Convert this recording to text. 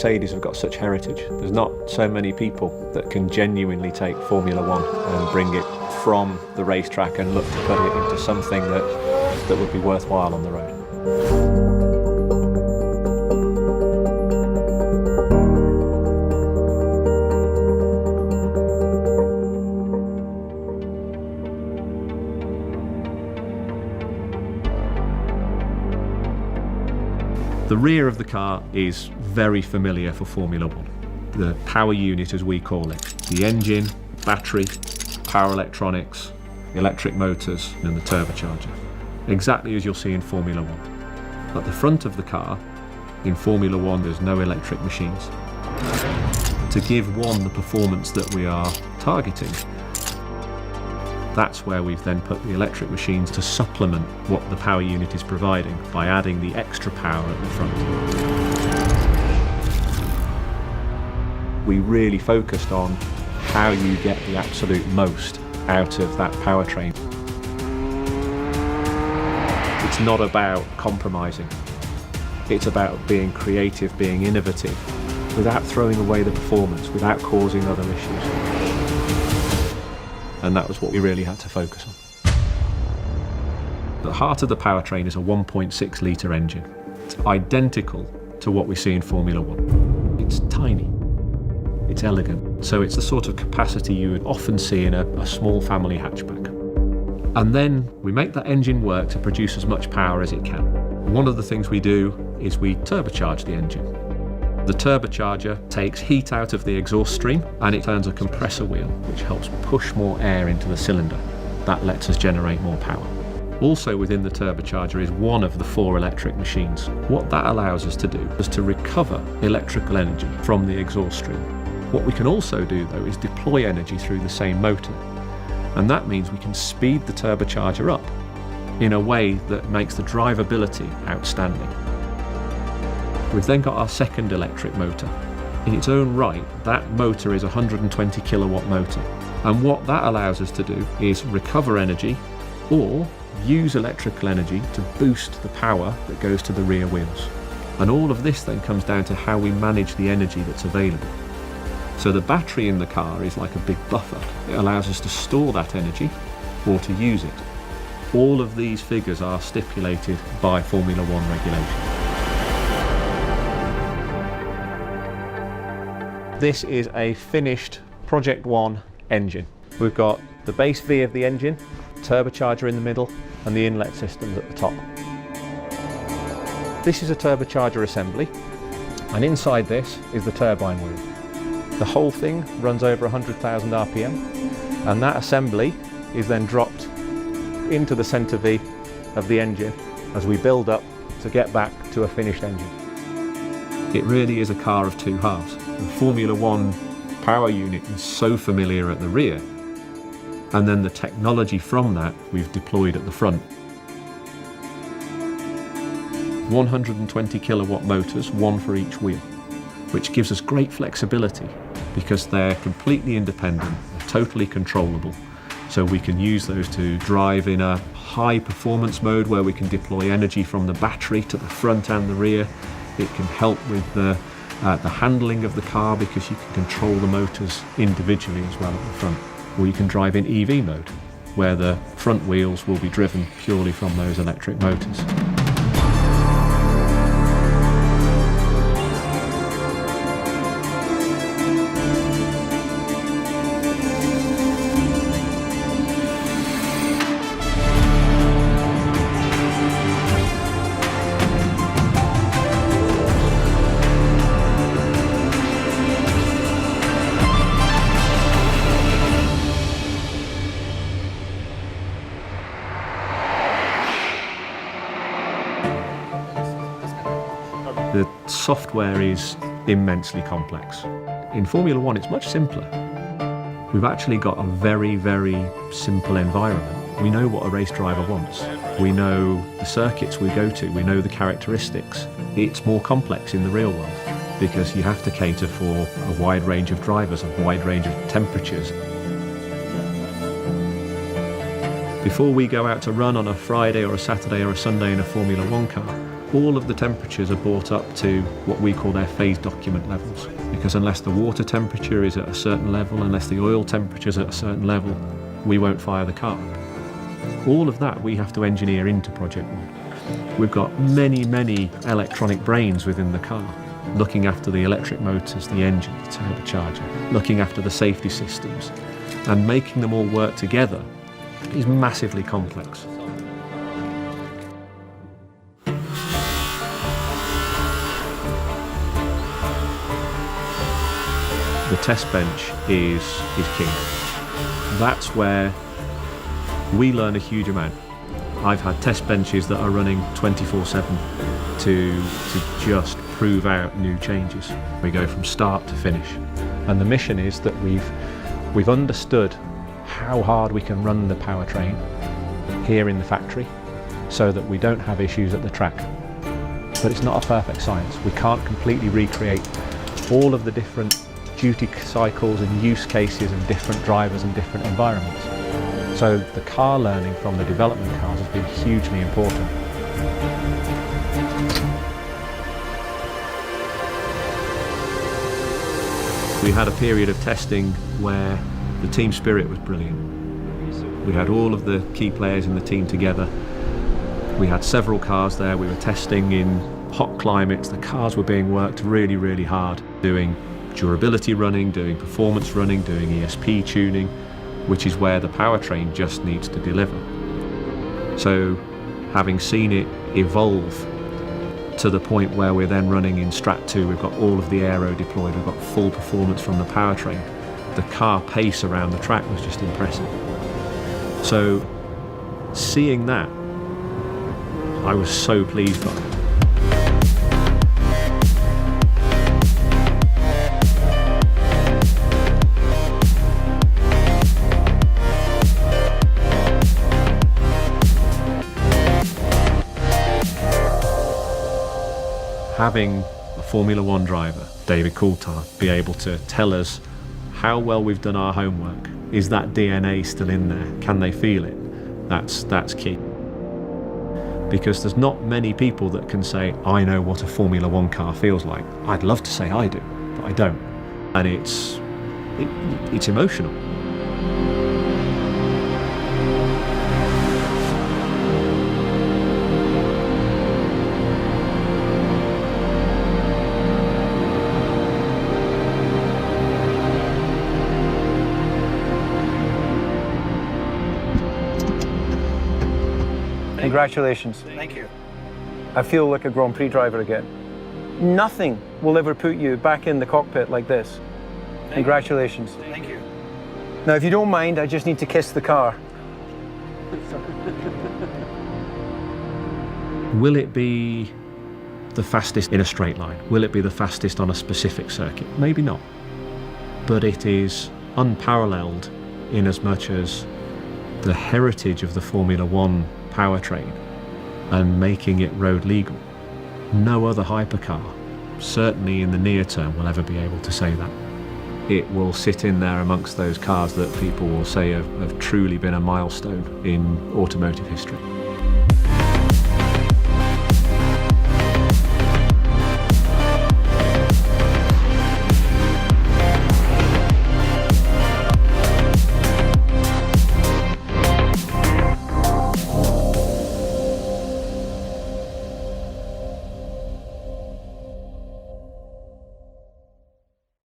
Mercedes have got such heritage. There's not so many people that can genuinely take Formula One and bring it from the racetrack and look to put it into something that would be worthwhile on the road. The rear of the car is very familiar for Formula One. The power unit, as we call it. The engine, battery, power electronics, electric motors and the turbocharger. Exactly as you'll see in Formula One. At the front of the car, in Formula One, there's no electric machines. To give one the performance that we are targeting, that's where we've then put the electric machines to supplement what the power unit is providing by adding the extra power at the front. We really focused on how you get the absolute most out of that powertrain. It's not about compromising. It's about being creative, being innovative, without throwing away the performance, without causing other issues. And that was what we really had to focus on. The heart of the powertrain is a 1.6 litre engine. It's identical to what we see in Formula One. It's tiny, it's elegant, so it's the sort of capacity you would often see in a small family hatchback. And then we make that engine work to produce as much power as it can. One of the things we do is we turbocharge the engine. The turbocharger takes heat out of the exhaust stream and it turns a compressor wheel, which helps push more air into the cylinder. That lets us generate more power. Also within the turbocharger is one of the 4 electric machines. What that allows us to do is to recover electrical energy from the exhaust stream. What we can also do though is deploy energy through the same motor. And that means we can speed the turbocharger up in a way that makes the drivability outstanding. We've then got our second electric motor. In its own right, that motor is a 120 kilowatt motor. And what that allows us to do is recover energy or use electrical energy to boost the power that goes to the rear wheels. And all of this then comes down to how we manage the energy that's available. So the battery in the car is like a big buffer. It allows us to store that energy or to use it. All of these figures are stipulated by Formula One regulation. This is a finished Project One engine. We've got the base V of the engine, turbocharger in the middle, and the inlet systems at the top. This is a turbocharger assembly, and inside this is the turbine wheel. The whole thing runs over 100,000 RPM, and that assembly is then dropped into the centre V of the engine as we build up to get back to a finished engine. It really is a car of two halves. The Formula One power unit is so familiar at the rear, and then the technology from that we've deployed at the front. 120 kilowatt motors, one for each wheel, which gives us great flexibility because they're completely independent, they're totally controllable. So we can use those to drive in a high performance mode where we can deploy energy from the battery to the front and the rear. It can help with the handling of the car because you can control the motors individually as well at the front. Or you can drive in EV mode, where the front wheels will be driven purely from those electric motors. The software is immensely complex. In Formula One, it's much simpler. We've actually got a very, very simple environment. We know what a race driver wants. We know the circuits we go to. We know the characteristics. It's more complex in the real world because you have to cater for a wide range of drivers, a wide range of temperatures. Before we go out to run on a Friday or a Saturday or a Sunday in a Formula One car, all of the temperatures are brought up to what we call their phase document levels. Because unless the water temperature is at a certain level, unless the oil temperature is at a certain level, we won't fire the car. All of that we have to engineer into Project One. We've got many, many electronic brains within the car, looking after the electric motors, the engine, the turbocharger, looking after the safety systems, and making them all work together is massively complex. The test bench is king. That's where we learn a huge amount. I've had test benches that are running 24/7 to just prove out new changes. We go from start to finish. And the mission is that we've understood how hard we can run the powertrain here in the factory so that we don't have issues at the track. But it's not a perfect science. We can't completely recreate all of the different duty cycles and use cases and different drivers and different environments. So the car learning from the development cars has been hugely important. We had a period of testing where the team spirit was brilliant. We had all of the key players in the team together. We had several cars there. We were testing in hot climates. The cars were being worked really, really hard, doing durability running, doing performance running, doing ESP tuning, which is where the powertrain just needs to deliver. So having seen it evolve to the point where we're then running in Strat 2, we've got all of the aero deployed, we've got full performance from the powertrain. The car pace around the track was just impressive. So seeing that, I was so pleased by it. Having a Formula One driver, David Coulthard, be able to tell us how well we've done our homework. Is that DNA still in there? Can they feel it? That's key. Because there's not many people that can say, I know what a Formula One car feels like. I'd love to say I do, but I don't. And it's emotional. Congratulations. Thank you. I feel like a Grand Prix driver again. Nothing will ever put you back in the cockpit like this. Congratulations. Thank you. Now, if you don't mind, I just need to kiss the car. Will it be the fastest in a straight line? Will it be the fastest on a specific circuit? Maybe not. But it is unparalleled in as much as the heritage of the Formula One powertrain and making it road legal. No other hypercar, certainly in the near term, will ever be able to say that. It will sit in there amongst those cars that people will say have truly been a milestone in automotive history.